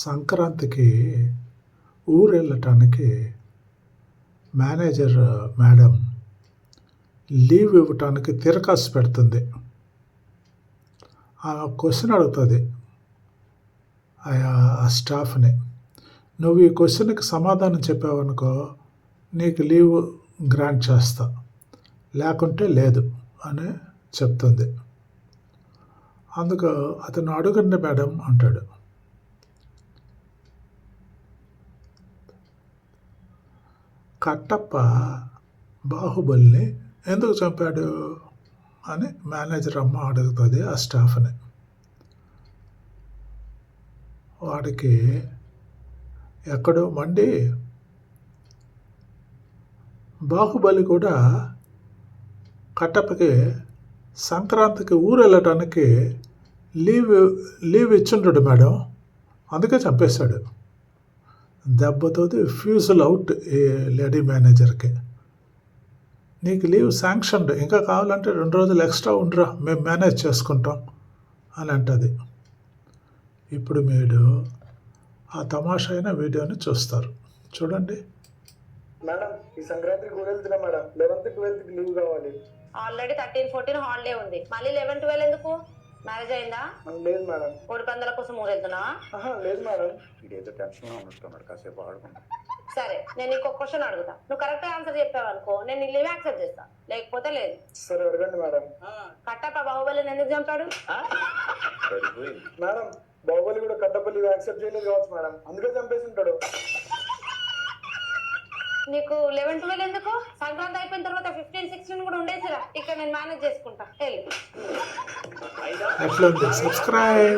సంక్రాంతికి ఊరెళ్ళటానికి manager madam leave ఇవ్వటానికి తిరకాసు పెడుతుంది. ఆమె క్వశ్చన్ అడుగుతుంది ఆ స్టాఫ్ని. నువ్వు ఈ క్వశ్చన్కి సమాధానం చెప్పావనుకో నీకు లీవ్ గ్రాంట్ చేస్తా, లేకుంటే లేదు అని చెప్తుంది. అందుకు అతను అడగండి మేడం అంటాడు. కట్టప్ప బాహుబలిని ఎందుకు చంపాడు అని మేనేజర్ అమ్మ అడుగుతుంది ఆ స్టాఫ్ని. వాడికి ఎక్కడో మండి బాహుబలి కూడా కట్టప్పకి సంక్రాంతికి ఊరు వెళ్ళటానికి లీవ్ ఇచ్చిండ్రు మేడం, అందుకే చంపేశాడు. దెబ్బతో ఫ్యూజుల్ అవుట్ ఈ లేడీ మేనేజర్కి. నీకు లీవ్ శాంక్షన్డ్, ఇంకా కావాలంటే 2 రోజులు ఎక్స్ట్రా ఉండరా, మేము మేనేజ్ చేసుకుంటాం అని అంటుంది. ఇప్పుడు మీరు ఆ తమాషా అయిన వీడియోని చూస్తారు, చూడండి. మేడం ఈ సంక్రాంతికి ఊరు వెళ్తున్నా మేడం, 11th 12th లీవ్ కావాలి. ఆల్రెడీ 13, 14 హాలిడే ఉంది, మళ్ళీ 11, 12 ఎందుకు? మ్యారేజ్ అయిందా? లేదు మేడం. కోడి పందాల కోసం ఊరు వెళ్తున్నావా? లేదు మేడం. ఇదేదో టెన్షన్లో ఉన్నట్టున్నాడు, కాసేపు ఆడుకుంటా. సరే, నేను నీకు ఒక క్వశ్చన్ అడుగుతా, నువ్వు కరెక్ట్ ఆన్సర్ చెప్పావు అనుకో నేను నీ లీవ్ యాక్సెప్ట్ చేస్తా, లేకపోతే లేదు. సరే అడగండి మేడం. కట్టప్ప బాహుబలిని ఎందుకు చంపాడు? మేడం బాహుబలి కూడా కట్టపల్లి యాక్సెప్ట్ చేయలేదు కావచ్చు మేడం, అందుకే చంపేసి ఉంటాడు. నీకు 11, 12 ఎందుకు? సంక్రాంతి అయిపోయిన తర్వాత 15, 16 కూడా ఉండేసిరా, ఇక్కడ నేను మేనేజ్ చేసుకుంటా. ఎట్లుంది? సబ్స్క్రైబ్.